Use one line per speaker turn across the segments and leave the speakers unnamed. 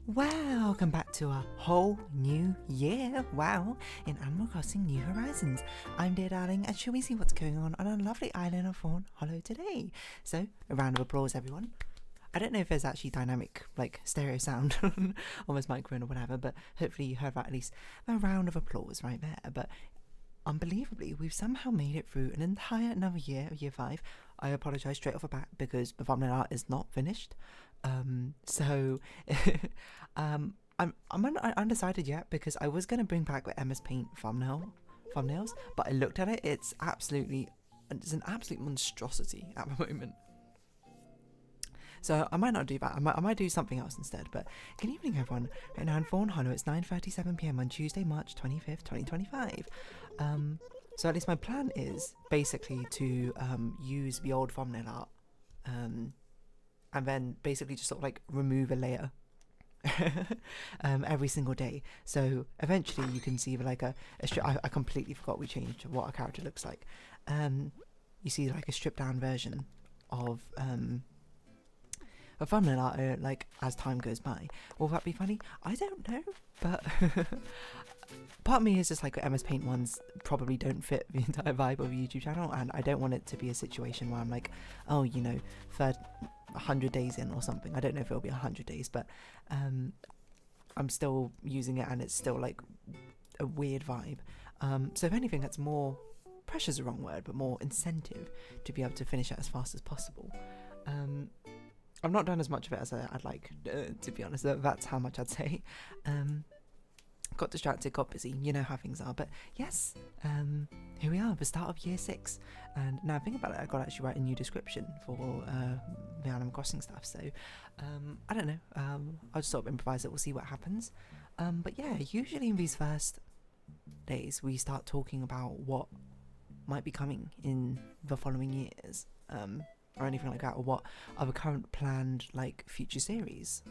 Welcome back to a whole new year, wow, in Animal Crossing New Horizons. I'm Dear Darling, and shall we see what's going on our lovely island of Fawnhallow today? So, a round of applause, everyone. I don't know if there's actually dynamic, like, stereo sound on this microphone or whatever, but hopefully you heard that at least a round of applause right there. But unbelievably, we've somehow made it through an entire another year, year 5. I apologise straight off the bat because the thumbnail art is not finished. I'm undecided yet because I was going to bring back the MS Paint thumbnails, but I looked at it. It's an absolute monstrosity at the moment. So I might not do that. I might do something else instead. But good evening, everyone. Right now in Fawnhallow, it's 9:37 p.m. on Tuesday, March 25th, 2025. So at least my plan is basically to use the old thumbnail art, and then basically just sort of like remove a layer every single day. So eventually you can see like a strip. I completely forgot we changed what our character looks like. You see like a stripped down version of a thumbnail art like as time goes by. Will that be funny? I don't know, but part of me is just like MS Paint ones probably don't fit the entire vibe of a YouTube channel, and I don't want it to be a situation where I'm like, oh, you know, 100 days in or something. I don't know if it'll be 100 days, but I'm still using it and it's still like a weird vibe. So if anything, that's more, pressure's the wrong word, but more incentive to be able to finish it as fast as possible. I've not done as much of it as I'd like, to be honest. That's how much I'd say. Got distracted, got busy, you know how things are. But yes, here we are, the start of year 6. And now think about it, I got to actually write a new description for the Animal Crossing stuff. So I don't know, I'll just sort of improvise it, we'll see what happens. But yeah, usually in these first days, we start talking about what might be coming in the following years. Or anything like that, or what are the current planned like future series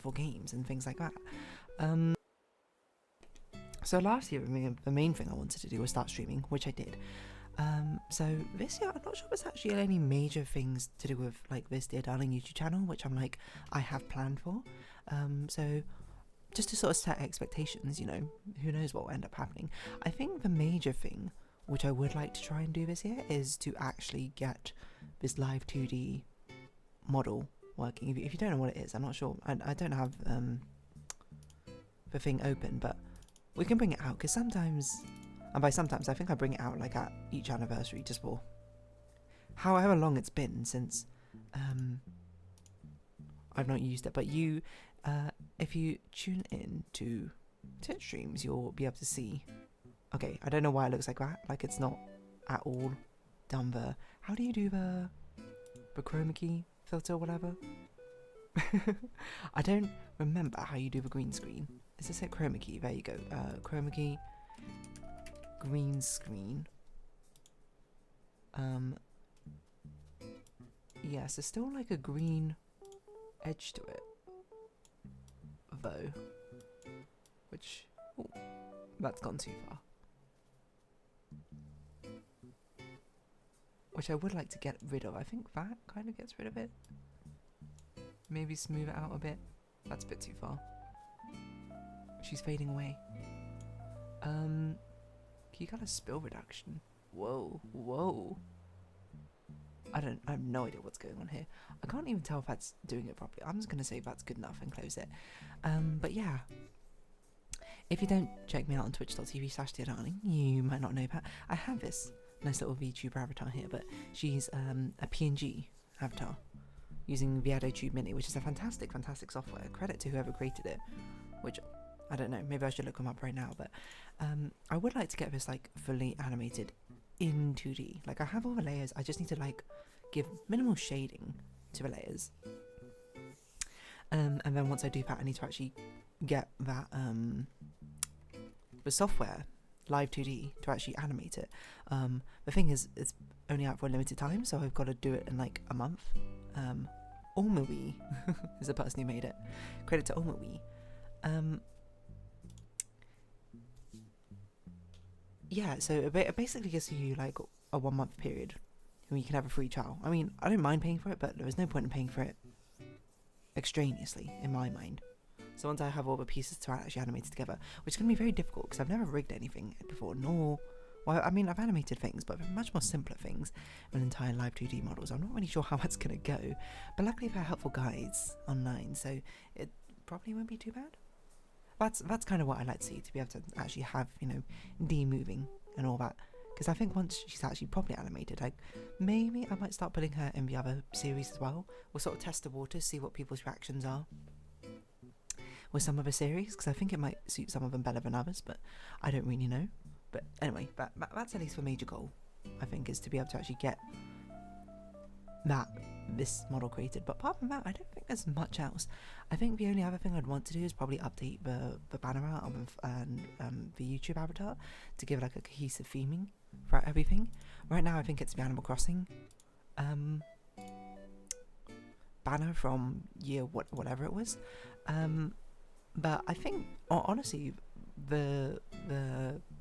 for games and things like that. So last year, the main thing I wanted to do was start streaming, which I did. So this year, I'm not sure there's actually any major things to do with like this Dear Darling YouTube channel, which I have planned for. So just to sort of set expectations, you know, who knows what will end up happening. I think the major thing which I would like to try and do this year is to actually get this live 2D model working. If you don't know what it is, I'm not sure. I don't have the thing open, but we can bring it out, because sometimes, and by sometimes I think I bring it out like at each anniversary, just for however long it's been since I've not used it. But you, if you tune in to Twitch streams, you'll be able to see. Okay, I don't know why it looks like that. Like it's not at all done the. How do you do the chroma key filter or whatever? I don't remember how you do the green screen. Is this a chroma key? There you go. Chroma key, green screen. Yes, there's still like a green edge to it, though. Which, ooh, that's gone too far. Which I would like to get rid of. I think that kind of gets rid of it. Maybe smooth it out a bit. That's a bit too far. She's fading away. You got a spill reduction. Whoa. I have no idea what's going on here. I can't even tell if that's doing it properly. I'm just gonna say that's good enough and close it. But yeah. If you don't check me out on twitch.tv/deardarling, you might not know that I have this nice little VTuber avatar here, but she's a PNG avatar using videodiary Mini, which is a fantastic software. Credit to whoever created it, which I don't know, maybe I should look them up right now, but I would like to get this like fully animated in 2D. Like I have all the layers, I just need to like give minimal shading to the layers. And then once I do that, I need to actually get that the software live 2D to actually animate it. The thing is, it's only out for a limited time, so I've got to do it in like a month. Omawi is the person who made it. Credit to Omawi. Yeah, so it basically gives you like a 1 month period where you can have a free trial. I mean, I don't mind paying for it, but there is no point in paying for it extraneously, in my mind. So once I have all the pieces to actually animate it together, which is going to be very difficult because I've never rigged anything before, well, I mean, I've animated things, but much more simpler things than entire live 2D models. I'm not really sure how that's going to go, but luckily there are helpful guides online, so it probably won't be too bad. That's kind of what I like to see, to be able to actually have, D moving and all that. Because I think once she's actually properly animated, like, maybe I might start putting her in the other series as well. We'll sort of test the waters, see what people's reactions are with some of the series, because I think it might suit some of them better than others, but I don't really know. But anyway, that's at least the major goal, I think, is to be able to actually get this model created. But apart from that, I don't think there's much else. I think the only other thing I'd want to do is probably update the banner art and the YouTube avatar to give like a cohesive theming for everything. Right now I think it's the Animal Crossing banner from year whatever it was. But I think honestly the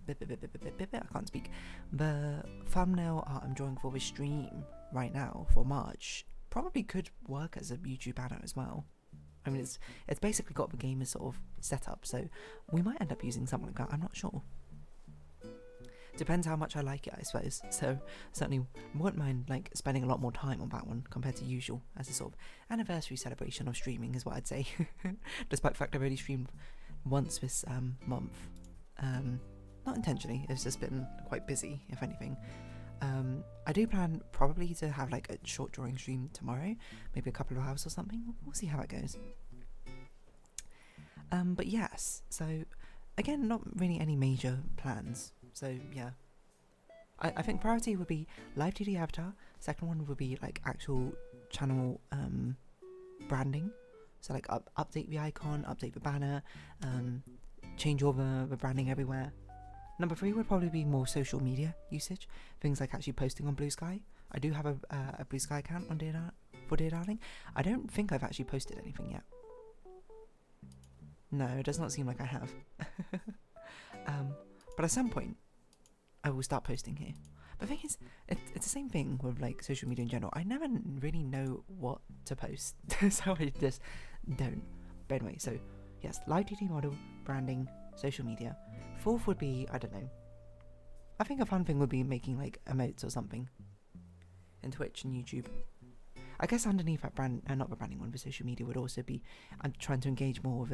I can't speak. The thumbnail art I'm drawing for the stream right now for March probably could work as a YouTube banner as well. I mean, it's basically got the game as sort of set up, so we might end up using something like that. I'm not sure. Depends how much I like it, I suppose. So certainly wouldn't mind like spending a lot more time on that one compared to usual, as a sort of anniversary celebration of streaming is what I'd say. Despite the fact I've only streamed once this month. Not intentionally, it's just been quite busy, if anything. I do plan probably to have like a short drawing stream tomorrow, maybe a couple of hours or something. We'll see how it goes. But yes, so again, not really any major plans. So yeah, I think priority would be live 2D avatar. Second one would be like actual channel branding. So like update the icon, update the banner, change all the branding everywhere. Number 3 would probably be more social media usage, things like actually posting on Blue Sky. I do have a Blue Sky account on for Dear Darling. I don't think I've actually posted anything yet. No, it does not seem like I have. But at some point, I will start posting here. But the thing is, it's the same thing with like social media in general. I never really know what to post, so I just don't. But anyway, so yes, live 2D model, branding, social media. 4th would be, I don't know. I think a fun thing would be making like emotes or something in Twitch and YouTube. I guess underneath that brand, not the branding one, the social media would also be, I'm trying to engage more with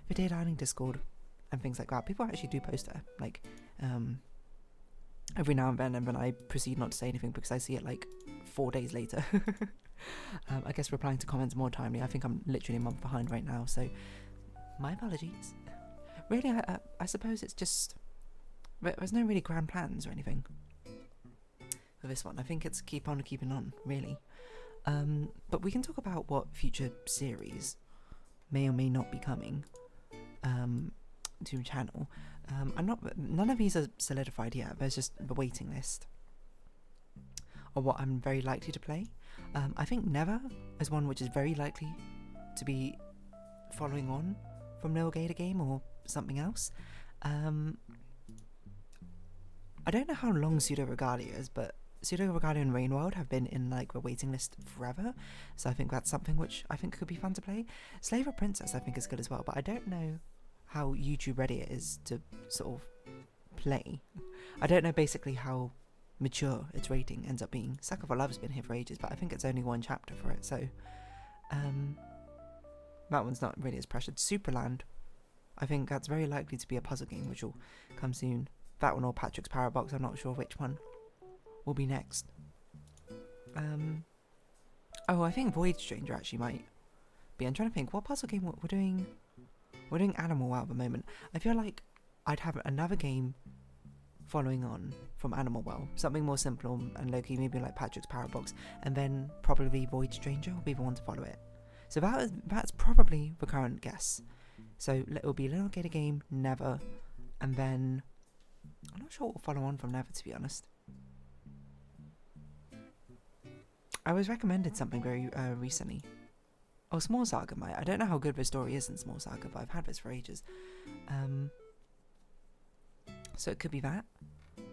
the Dear Darling Discord and things like that. People actually do post there, like every now and then I proceed not to say anything because I see it like 4 days later. I guess replying to comments more timely. I think I'm literally a month behind right now, so my apologies. Really, I suppose it's just, there's no really grand plans or anything for this one. I think it's keep on keeping on, really. But we can talk about what future series may or may not be coming to the channel. None of these are solidified yet. There's just the waiting list of what I'm very likely to play. I think Never is one which is very likely to be following on from Lil Gator Game or something else. I don't know how long Pseudo Regalia is, but Pseudo Regalia and Rainworld have been in like the waiting list forever, so I think that's something which I think could be fun to play. Slave of Princess I think is good as well, but I don't know how YouTube ready it is to sort of play. I don't know basically how mature its rating ends up being. Sucker for Love's been here for ages, but I think it's only one chapter for it, so that one's not really as pressured. Superland, I think that's very likely to be a puzzle game which will come soon. That one or Patrick's Parabox, I'm not sure which one will be next. Oh, I think Void Stranger actually might be. I'm trying to think what puzzle game we're doing. We're doing Animal Wow at the moment. I feel like I'd have another game following on from Animal Well, something more simple and low-key, maybe like Patrick's Parabox, and then probably Void Stranger will be the one to follow it. So that's probably the current guess. So it will be Little Gator Game, Never, and then I'm not sure what will follow on from Never, to be honest. I was recommended something very recently. Oh, Small Saga might. I don't know how good the story is in Small Saga, but I've had this for ages. So it could be that.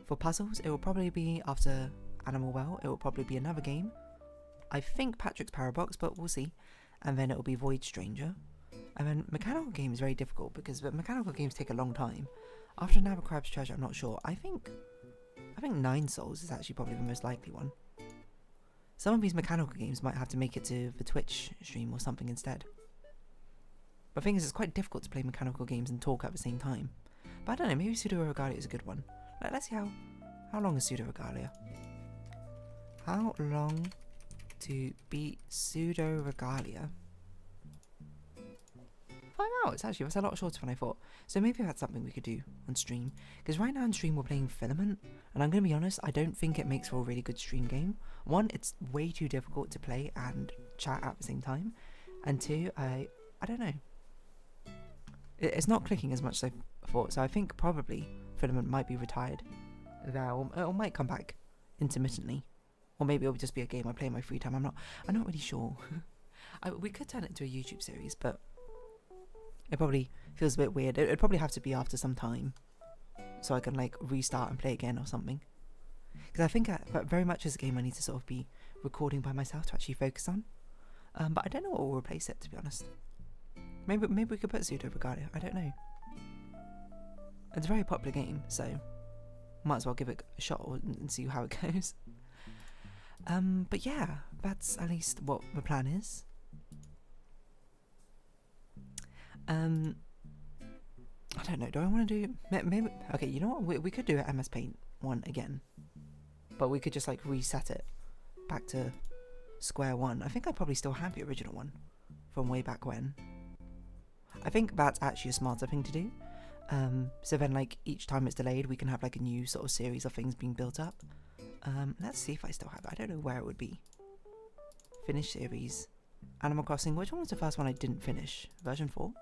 For puzzles, it will probably be after Animal Well. It will probably be another game. I think Patrick's Parabox, but we'll see. And then it will be Void Stranger. And then mechanical games is very difficult because mechanical games take a long time. After Nabocrab's Treasure, I'm not sure. I think 9 Souls is actually probably the most likely one. Some of these mechanical games might have to make it to the Twitch stream or something instead. But the thing is, it's quite difficult to play mechanical games and talk at the same time. But I don't know, maybe Pseudo Regalia is a good one. Let's see how long is Pseudo Regalia? How long to beat Pseudo Regalia? 5 hours, actually, that's a lot shorter than I thought. So maybe that's something we could do on stream. Because right now on stream we're playing Filament, and I'm going to be honest, I don't think it makes for a really good stream game. One, it's way too difficult to play and chat at the same time. And two, I don't know. It's not clicking as much as I thought, so I think probably Filament might be retired there, or might come back intermittently. Or maybe it'll just be a game I play in my free time, I'm not really sure. We could turn it into a YouTube series, but it probably feels a bit weird. It'd probably have to be after some time, so I can like restart and play again or something. Because I think that very much as a game I need to sort of be recording by myself to actually focus on. But I don't know what will replace it, to be honest. Maybe we could put Pseudo Regalia, I don't know. It's a very popular game, so might as well give it a shot and see how it goes. But yeah, that's at least what the plan is. I don't know, do I want to do... Maybe... Okay, you know what? We could do an MS Paint one again. But we could just, like, reset it back to square one. I think I probably still have the original one from way back when. I think that's actually a smarter thing to do. So then, like, each time it's delayed, we can have, like, a new sort of series of things being built up. Let's see if I still have it. I don't know where it would be. Finish series. Animal Crossing. Which one was the first one I didn't finish? Version 4?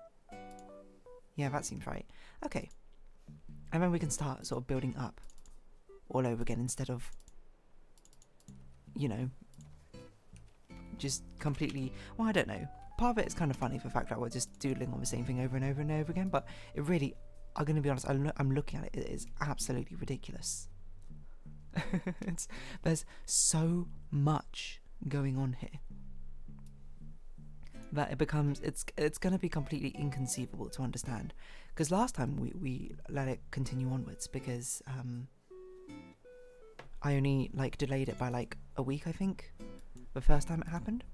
Yeah, that seems right. Okay. And then we can start sort of building up all over again instead of, you know, just completely... Well, I don't know. Part of it is kind of funny, the fact that we're just doodling on the same thing over and over and over again, but it really, I'm going to be honest, I'm looking at it, it is absolutely ridiculous. There's so much going on here that it becomes, it's going to be completely inconceivable to understand. Because last time we let it continue onwards because I only like delayed it by like a week, I think, the first time it happened.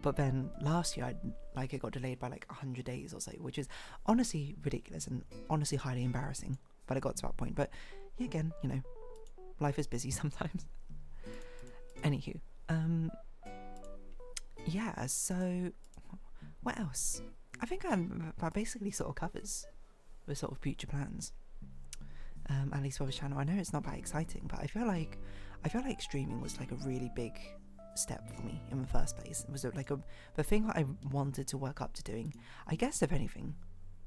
But then last year, it got delayed by like 100 days or so, which is honestly ridiculous and honestly highly embarrassing. But it got to that point. But yeah, again, you know, life is busy sometimes. Anywho, yeah. So what else? I think that basically sort of covers the sort of future plans. At least for this channel. I know it's not that exciting, but I feel like streaming was like a really big step for me in the first place. It was like the thing that I wanted to work up to doing. I guess if anything,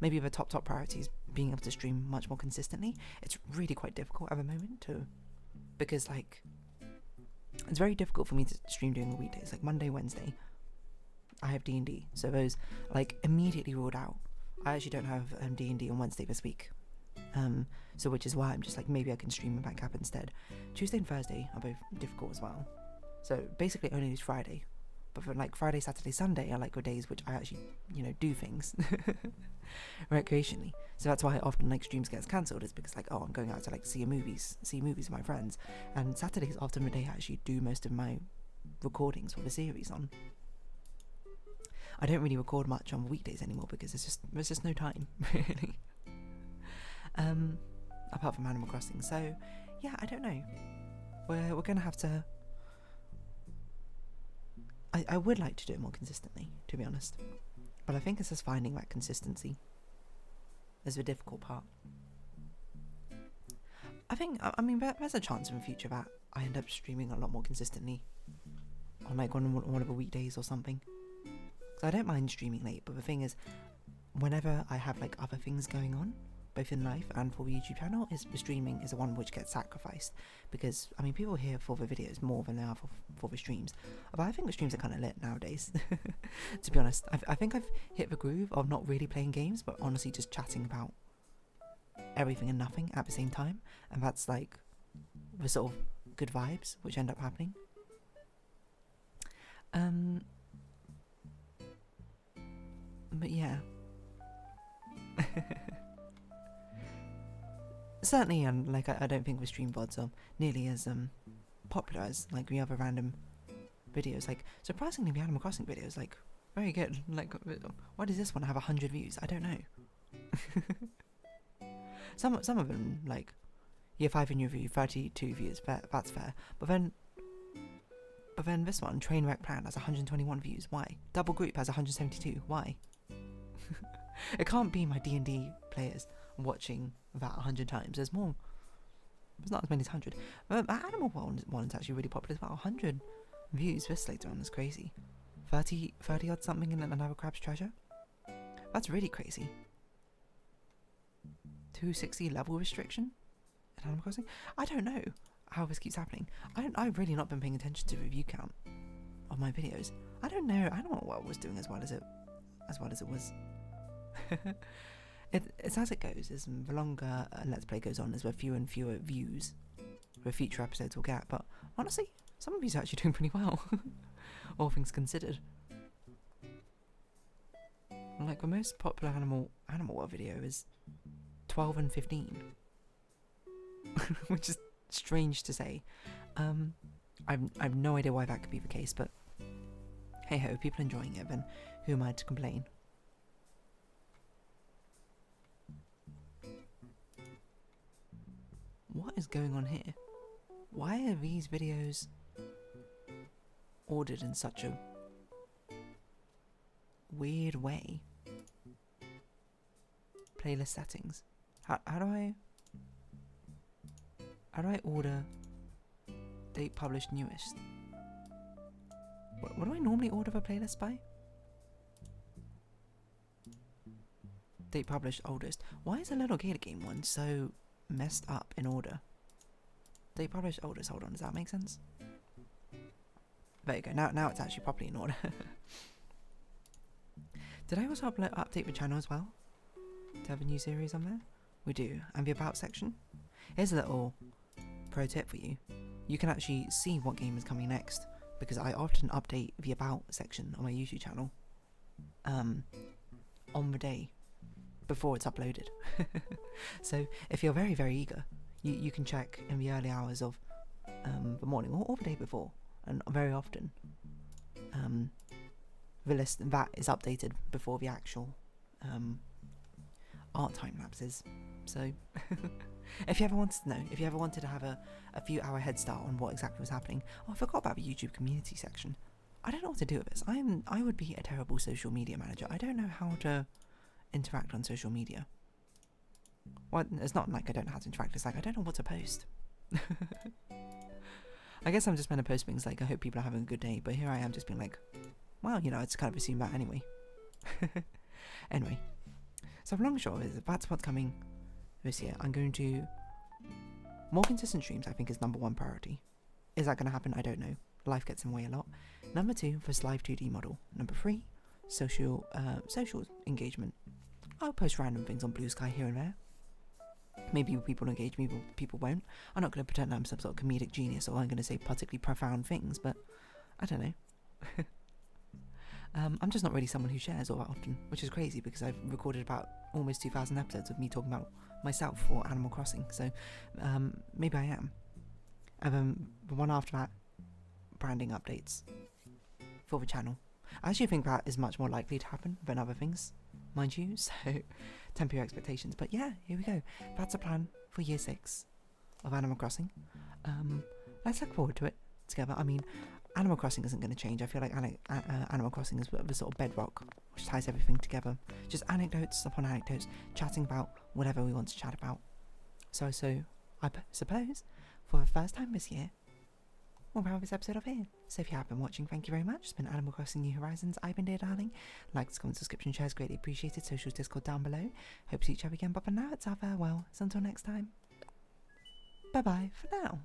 maybe the top priority is being able to stream much more consistently. It's really quite difficult at the moment because like it's very difficult for me to stream during the weekdays. Like Monday, Wednesday, I have D&D, so those like immediately ruled out. I actually don't have D&D on Wednesday this week. So which is why I'm just like, maybe I can stream a back up instead. Tuesday and Thursday are both difficult as well. So basically only use Friday. But for like Friday, Saturday, Sunday are like the days which I actually, you know, do things recreationally. So that's why often like streams gets cancelled, is because like, oh, I'm going out to like see movies with my friends. And Saturday is often the day I actually do most of my recordings for the series on. I don't really record much on weekdays anymore because there's just no time, really. Apart from Animal Crossing. So yeah, I don't know. We're gonna have to. I would like to do it more consistently, to be honest, but I think it's just finding that consistency is the difficult part. I mean, there's a chance in the future that I end up streaming a lot more consistently on like one of the weekdays or something. Because I don't mind streaming late, but the thing is, whenever I have like other things going on, both in life and for the YouTube channel, the streaming is the one which gets sacrificed. Because, I mean, people are here for the videos more than they are for the streams. But I think the streams are kind of lit nowadays, to be honest. I think I've hit the groove of not really playing games, but honestly just chatting about everything and nothing at the same time. And that's like the sort of good vibes which end up happening. But yeah. Certainly, and like I don't think the stream VODs are nearly as popular as like the other random videos. Like surprisingly, the Animal Crossing videos like very good. Like, why does this one have 100 views? I don't know. Some of them like year 5 in your view, 32 views. That's fair. But then this one, Trainwreck Plan, has 121 views. Why? Double Group has 172. Why? It can't be my D&D players watching that 100 times. There's more. There's not as many as 100. Animal one's actually really popular as well. 100 views this later on is crazy. 30 odd something in Another Crab's Treasure. That's really crazy. 260 level restriction in Animal Crossing. I don't know how this keeps happening. I've really not been paying attention to the view count of my videos. I don't know what was doing as well as it was. It's as it goes. As the longer Let's Play goes on, there's fewer and fewer views the future episodes will get. But honestly, some of these are actually doing pretty well, all things considered. Like the most popular Animal World video is 12 and 15, which is strange to say. I've no idea why that could be the case, but hey ho, people enjoying it, then who am I to complain? What is going on here? Why are these videos ordered in such a weird way? Playlist settings. How do I order date published newest? What do I normally order the playlist by? Date published oldest. Why is the Little Gator Game one so messed up in order? Date published oldest. Hold on, does that make sense? There you go. Now it's actually properly in order. Did I also update the channel as well to have a new series on there? We do. And the about section. Here's a little pro tip for you. You can actually see what game is coming next, because I often update the about section on my YouTube channel on the day before it's uploaded. So if you're very, very eager, you can check in the early hours of the morning or the day before, and very often the list that is updated before the actual art time lapses. So if you ever wanted to know, if you ever wanted to have a few hour head start on what exactly was happening. Oh, I forgot about the YouTube community section. I don't know what to do with this. I would be a terrible social media manager. I don't know how to interact on social media. Well, it's not like I don't know how to interact, it's like I don't know what to post. I guess I'm just meant to post things like I hope people are having a good day, but here I am just being like, well, you know, I just kind of assume that anyway. Anyway, so long and short is that's what's coming this year. I'm going to more consistent streams. I think is number 1 priority. Is that going to happen? I don't know. Life gets in the way a lot. Number 2, this live 2D model. Number 3, social engagement. I'll post random things on Blue Sky here and there. Maybe people engage, maybe people won't. I'm not going to pretend I'm some sort of comedic genius, or I'm going to say particularly profound things, but I don't know. I'm just not really someone who shares all that often, which is crazy because I've recorded about almost 2,000 episodes of me talking about myself or Animal Crossing, so maybe I am. And then the one after that, branding updates for the channel. I actually think that is much more likely to happen than other things, mind you, so temper your expectations. But yeah, here we go. That's a plan for year 6 of Animal Crossing. Let's look forward to it together. I mean, Animal Crossing isn't going to change. I feel like Animal Crossing is the sort of bedrock which ties everything together. Just anecdotes upon anecdotes, chatting about whatever we want to chat about. So I suppose, for the first time this year, we'll wrap this episode off here. So if you have been watching, thank you very much. It's been Animal Crossing New Horizons. I've been Dear Darling. Likes, comments, subscription, shares, greatly appreciated. Socials, Discord down below. Hope to see each other again, but for now, it's our farewell. So until next time, bye-bye for now.